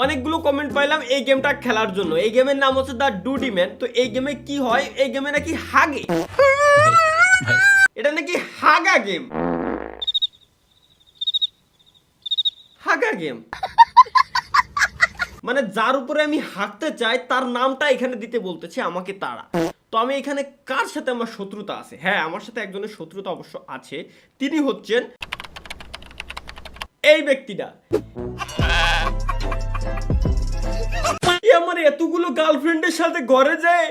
অনেকগুলো কমেন্ট পাইলাম এই গেমটা খেলার জন্য। এই গেমের নাম হচ্ছে দ্য ডুডি ম্যান। তো এই গেমে কি হয়, এই গেমে নাকি হাগে, এটা নাকি হাগা গেম, হাগা গেম মানে যার উপরে আমি হাঁটতে চাই তার নামটা এখানে দিতে বলতেছে আমাকে তারা। তো আমি এখানে কার সাথে আমার শত্রুতা আছে? হ্যাঁ, আমার সাথে একজনের শত্রুতা অবশ্য আছে। তিনি হচ্ছেন এই ব্যক্তিটা। আমার এতগুলো গার্লফ্রেন্ডের সাথে ঘরে যায়,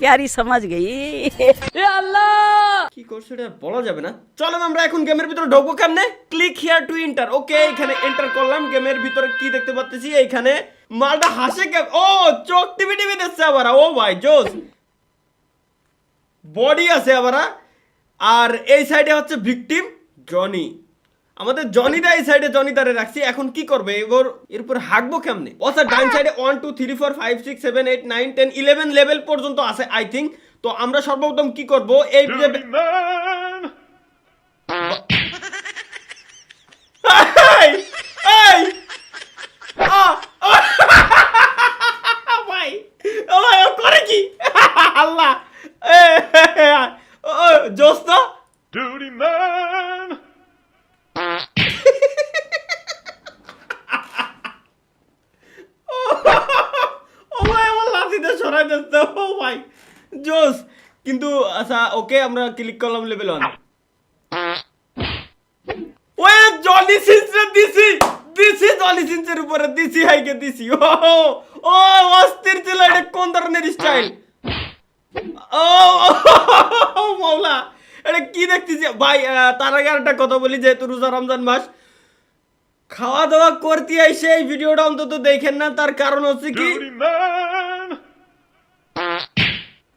प्यारी समझ गई। কি করছে এটা বলা যাবে না। চলেন আমরা এখন গেমের ভিতরে ঢোকবো। কেমনে? Click here to enter. Okay, এখানে এন্টার করলাম। গেমের ভিতরে কি দেখতে পাচ্ছি? এইখানে মালটা হাসে কেন? ও চোখ টিভি টিভি দেখছে আবার। ও ভাই জোস, বডি আছে আবার। আর এই সাইডে হচ্ছে ভিকটিম জনি। আমাদের জনিদা এই সাইডে জনিদারে রাখছি। এখন কি করবে এবার? এরপর হাঁকবো কেমনে? আচ্ছা, ডান সাইডে 1 2 3 4 5 6 7 8 9 10 11 লেভেল পর্যন্ত আছে আই থিঙ্ক। তো আমরা সর্বপ্রথম কি করব? এই ভাই করে কি আল্লাহ জোস তো Duty man! সরাই দিতে। ও ভাই জোস। কিন্তু আচ্ছা ওকে, আমরা ক্লিক করলাম লেভেল 1। ওই জনি সিনসে দিছি জনি সিনসের উপরে দিছি, হাইকে দিছি। ও অস্থির ছিল। এটা কোন ধরনের স্টাইল? ও মাওলা, এটা কি দেখতেছি ভাই? তার আগে একটা কথা বলি, যেহেতু রোজা রমজান মাস, খাওয়া দাওয়া করতে আইসে এই ভিডিওটা অন্তত দেখেন না। তার কারণ হচ্ছে কি? Duty man!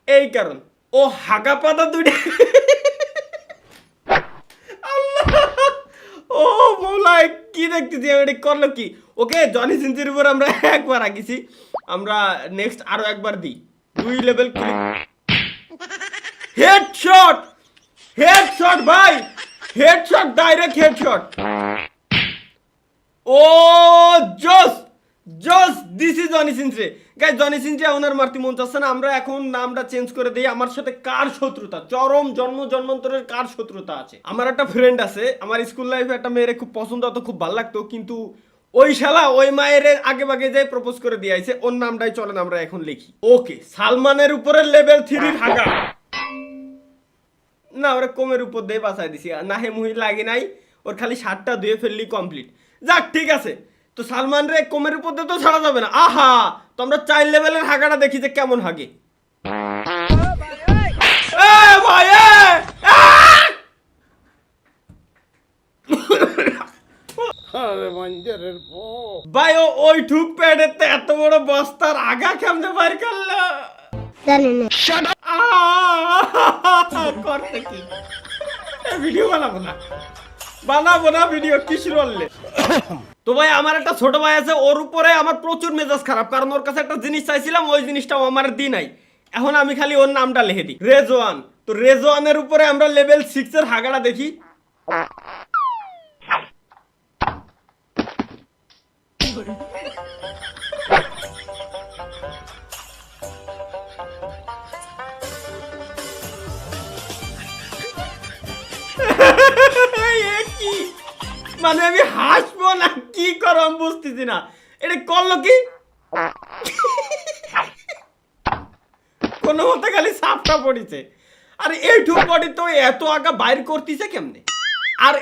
এই কারণ ও হাগা পাতা দুইটা। ও মৌলা, কি দেখতেছি আমি? এটা করলো কি? ওকে, জনি সিনসের উপর আমরা একবার আঁকিছি। আমরা নেক্সট আরো একবার দিই। 2 লেভেল ক্লিক। হেডশট, হেডশট ভাই, হেডশট, ডাইরেক্ট হেডশট। ও জোস জোস, this is Johnny Sins. Guys, Johnny Sins ওনার মারতে মন চাচ্ছে না। আমরা এখন নামটা চেঞ্জ করে দিই। আমার সাথে কার শত্রুতা? চরম জন্মান্তরের কার শত্রুতা আছে? আমার একটা ফ্রেন্ড আছে, আমার স্কুল লাইফে একটা মেয়েরে খুব পছন্দ হতো, খুব ভালো লাগতো, কিন্তু ওই শালা ওই মায়ের আগে বাগে যাই প্রপোজ করে দিয়ে আইছে। ওর নামটাই চলেন আমরা এখন লিখি। ওকে, সালমানের উপরে লেভেল 3 হাগা। না, ওরা কোমের উপর দিয়ে বাঁচাই দিছি। না হে মুহি লাগে নাই, ওর খালি শার্টটা ধুয়ে ফেললি কমপ্লিট। যাক, ঠিক আছে। তো সালমান রে কোমের উপর দিয়ে তো ছাড়া যাবে না। আহা, তো আমরা 4 লেভেলের হাগাটা দেখি যে কেমন হাগে। ভাই ভাই, ওই ঠুক প্যাডের তো এত বড় বস্তার আগা কেমনে বাইর করলো? করতে কি? ভিডিও বানাবো না ভিডিও, কি শুরু করলে? তো ভাই, আমার একটা ছোট ভাই আছে, ওর উপরে আমার প্রচুর মেজাজ খারাপ, কারণ ওর কাছে একটা জিনিস চাইছিলাম, ওই জিনিসটাও আমার দি নাই। এখন আমি খালি ওর নামটা লিখে দিই, রেজওয়ান। তো রেজওয়ানের উপরে আমরা লেভেল 6 এর হাগাটা দেখি। মানে আমি হাসবো না কি করো আমি বুঝতেছি না। এটা করলো কি? কোনো মতে খালি সাপটা পড়িছে। আর এইটুক বডি তো এত আগা বাইর করতেছে কেমনে? আর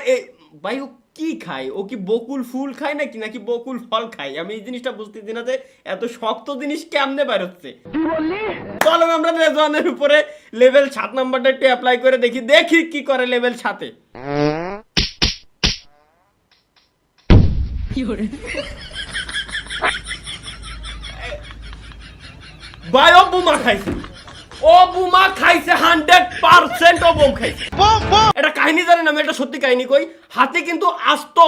ভাই ও কি খায়? ও কি বকুল ফুল খায় নাকি বকুল ফল খায়? আমি এই জিনিসটা বুঝতেছি না যে এত শক্ত জিনিস কেমনে বাইর হচ্ছে। চলো আমরা রেজওয়ানের উপরে লেভেল 7 নাম্বারটা একটু অ্যাপ্লাই করে দেখি কি করে লেভেল 7 এ। ভাই ও বুমা খাইছে, 100% ও বোম খাইছে। এটা কাহিনী জানেন? আমি একটা সত্যি কাহিনী কই। হাতে কিন্তু আস্ত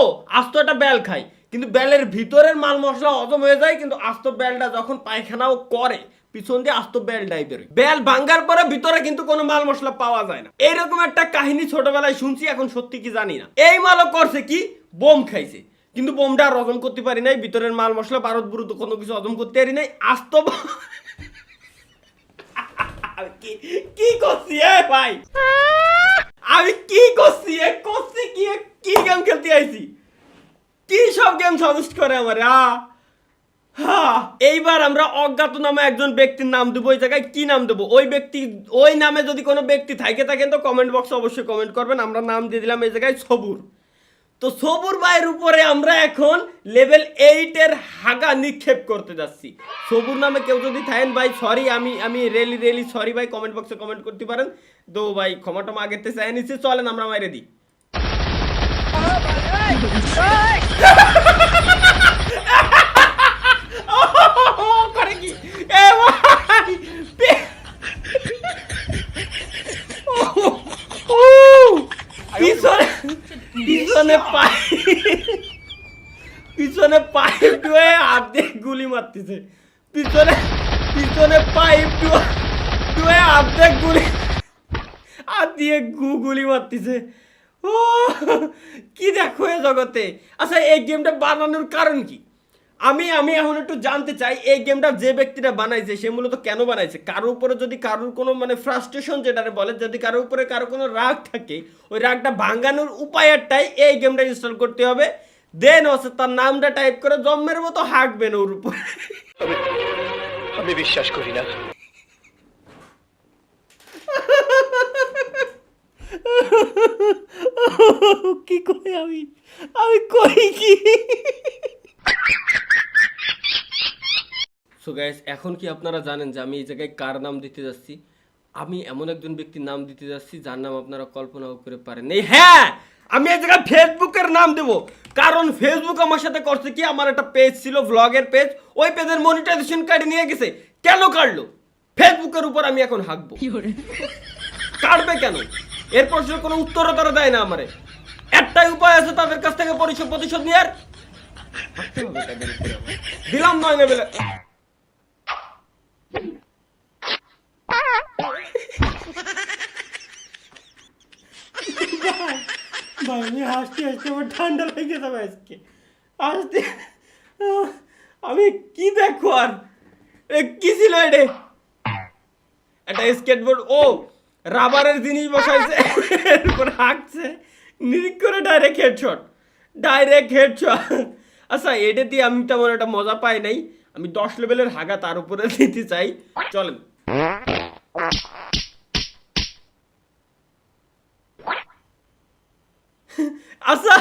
একটা বেল খায়, কিন্তু বেলের ভিতরের মাল মশলা হজম হয়ে যায়, কিন্তু আস্ত বেলটা যখন পায়খানাও করে পিছন দিয়ে আস্ত বেলটাই বেরোয়। বেল ভাঙ্গার পরে ভিতরে কিন্তু কোনো মাল মশলা পাওয়া যায় না। এইরকম একটা কাহিনী ছোটবেলায় শুনছি, এখন সত্যি কি জানি না। এই মালও করছে কি, বোম খাইছে। কিন্তু বোমটা আর হজম করতে পারি নাই, ভিতরের মাল মশলা বারুদ বুরুদ কোনো কিছু হজম করতে পারি নাই। আস্ত কি করছি ভাই, আমি কি করছি কি গেম খেলতে আইছি, কি সব গেম সাজেস্ট করে আমার। এইবার আমরা অজ্ঞাত নামে একজন ব্যক্তির নাম দেবো। ওই জায়গায় কি নাম দেবো, ওই নামে যদি কোনো ব্যক্তি থাকেন তো কমেন্ট বক্সে অবশ্যই কমেন্ট করবেন। আমরা নাম দিয়ে দিলাম এই জায়গায় সবুর। তো সবুর ভাইয়ের উপরে আমরা এখন লেভেল 8 এর হাগা নিক্ষেপ করতে যাচ্ছি। সবুর নামে কেউ যদি থাকেন ভাই সরি, আমি রিয়েলি সরি ভাই, কমেন্ট বক্সে কমেন্ট করতে পারেন। তো ভাই ক্ষমা টমা আগের থেকে চাই নিচ্ছি, চলেন আমরা মাইরে দিই। করে কি এ ভাই পিছনে পাইপ ডুয়ে হাত দিয়ে গুলি মারতেছে, পিছনে পাইপ ডুয়ে হাত দিয়ে গুলি মারতেছে। ও কি দেখো এ জগতে। আচ্ছা এই গেমটা বানানোর কারণ কি, আমি এখন একটু জানতে চাই। এই গেমটা যে ব্যক্তিটা বানাইছে সে মূলত কেন বানাইছে। কারোর উপরে যদি কারোর কোনো মানে ফ্রাস্ট্রেশন যেটারে বলে, যদি কারোর উপরে কারো কোনো রাগ থাকে, ওই রাগটা ভাঙানোর উপায়টাই এই গেমটা ইনস্টল করতে হবে। দেন হচ্ছে তার নামটা টাইপ করে জম্মের মতো হাঁকবেন ওর উপরে। আমি বিশ্বাস করি না। কি কই আমি কই কি। সো গাইস, এখন কি আপনারা জানেন যে আমি এই জায়গায় কার নাম দিতে যাচ্ছি? আমি এমন একজন ব্যক্তির নাম দিতে যাচ্ছি যার নাম আপনারা কল্পনাও করে পারেন এই। হ্যাঁ, আমি এই জায়গায় ফেসবুকের নাম দেব, কারণ ফেসবুক আমার সাথে করছে কি, আমার একটা পেজ ছিল ভ্লগের পেজ, ওই পেজের মনিটাইজেশন কার্ড নিয়ে গেছে। কেন কাটলো? ফেসবুকের উপর আমি এখন হাঁকবো। কাটবে কেন? এর প্রশ্নের কোনো উত্তরও তারা দেয় না আমারে। একটাই উপায় আছে তাদের কাছ থেকে প্রতিশোধ নেওয়ার। দিলাম 9 লেভেলে। ভাই আমি হাসতে আমার ঠান্ডা লেগে যাবে আজকে হাসতে। আমি কি দেখো আর কি ছিল এটা? একটা স্কেটবোর্ড, ও রাবারের জিনিস বসাইছে, এরপর হাঁকছে, নিরিক করে ডাইরেক্ট হেডশট। আচ্ছা এটা দিয়ে আমি তেমন একটা মজা পাই নাই। আমি 10 লেভেলের হাগা তার উপরে দিতে চাই। চলেন। আচ্ছা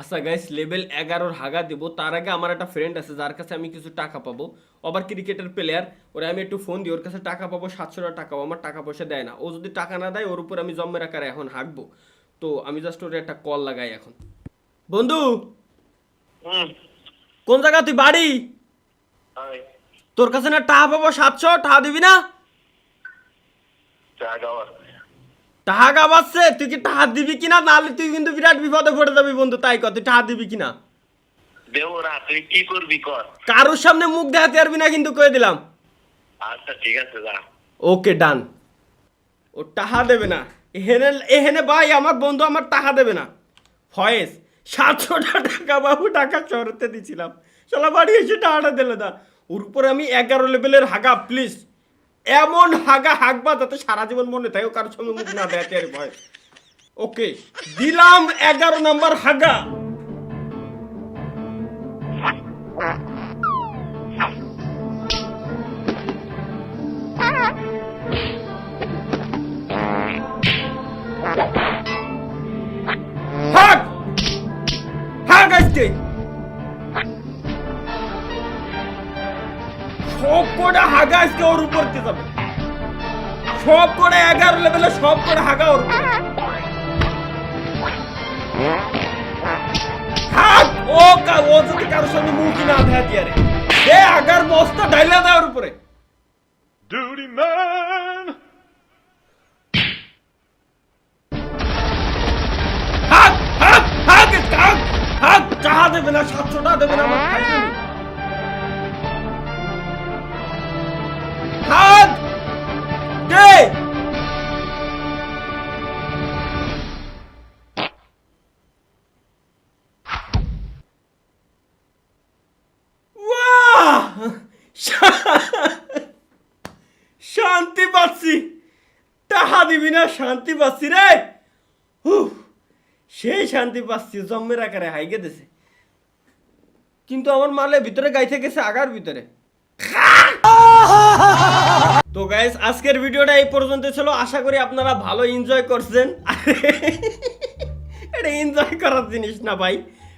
আচ্ছা গাইস, লেভেল 11 হাগা দেবো তার আগে আমার একটা ফ্রেন্ড আছে যার কাছে আমি কিছু টাকা পাবো। আবার ক্রিকেটের প্লেয়ার, ওরা আমি একটু ফোন দিই, ওর কাছে টাকা পাবো 700 টাকা। আমার টাকা পয়সা দেয় না। ও যদি টাকা না দেয় ওর উপর আমি জম্মের আকারে এখন হাঁকবো। তো আমি জাস্ট ওর একটা কল লাগাই এখন। বন্ধু কোন জায়গা, তুই বাড়ি? তোর কাছে না টাকা পাবো 700, টাকা দিবি না? টাকা গাবাচ্ছে, তুই কি টাকা দিবি কিনা? নাহলে তুই কিন্তু বিরাট বিপদে পড়ে যাবি বন্ধু। তাই কর, তুই টাকা দিবি কিনা? তুই কি করবি কর, কারোর সামনে মুখ দেখাতে পারবি না কিন্তু, কয়ে দিলাম। আচ্ছা ঠিক আছে যা। ওকে ডান। ও টাকা দেবে না এহেনে ভাই, আমার বন্ধু আমার টাকা দেবে না। ফয়েজ 700 টাকা বাবু টাকা চড়তে দিছিলাম, চলা বাড়ি এসে টাকাটা দিলে না। ওর উপরে আমি 11 লেভেলের হাগা। প্লিজ এমন হাগা হাঁকবা যাতে সারা জীবন মনে থাকে, কারোর সঙ্গে মুখ না দেখাতে আর ভয়। ওকে দিলাম 11 নাম্বার হাগা। হাগ হাগ আজকে সব করে হাগা আজকে ওর উপর দিয়ে যাবে। সব করে 11 লেভেলে সব করে হাগা ওর উপরে। হাগ ও যদি কারোর সঙ্গে মুখই না দেখাতে আরে এ আগার বস্তা ঢাইলা দেয় ওর উপরে। Duty man! হাগ হাগ হাগ হাগ হাগ, টাকা দেবে না, 700 টাকা দেবে না আমার খাইতে। হাগ দে শান্তি পাচ্ছি, টাহা দিবি না, শান্তি পাচ্ছি রে। হুহ, সেই শান্তি পাচ্ছি, জম্মের আকারে হাইগে দিছে। কিন্তু আমার মালে ভিতরে গাইতে গেছে আগার ভিতরে। তো গাইস, আজকের ভিডিওটা এই পর্যন্ত ছিল। আশা করি আপনারা ভালো এনজয় করছেন। এটা এনজয় করার জিনিস না ভাই,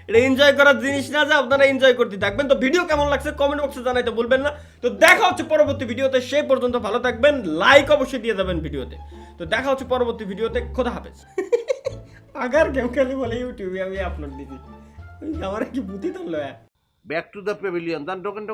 এটা এনজয় করার জিনিস না যে আপনারা এনজয় করতে থাকবেন। তো ভিডিও কেমন লাগছে কমেন্ট বক্সে জানাইতে ভুলবেন না। তো দেখা হচ্ছে পরবর্তী ভিডিওতে, সেই পর্যন্ত ভালো থাকবেন, লাইক অবশ্যই দিয়ে যাবেন ভিডিওতে। তো দেখা হচ্ছে পরবর্তী ভিডিওতে, খোদা হাফেজ। আগার গেম খেলি বলে ইউটিউবে আমি আপলোড দিছি, আমার কি বুদ্ধি ধরলো। Back to the pavilion. Then token.